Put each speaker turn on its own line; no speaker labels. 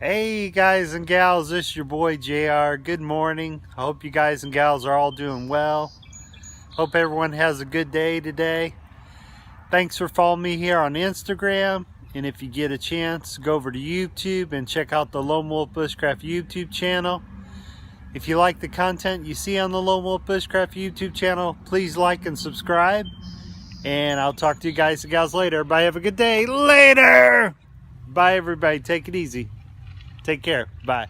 Hey guys and gals, this is your boy JR. Good morning. I hope you guys and gals are all doing well. Hope everyone has a good day today. Thanks for following me here on Instagram. And if you get a chance, go over to YouTube and check out the Lone Wolf Bushcraft YouTube channel. If you like the content you see on the Lone Wolf Bushcraft YouTube channel, please like and subscribe. And I'll talk to you guys and gals later. Everybody have a good day. Later! Bye everybody. Take it easy. Take care. Bye.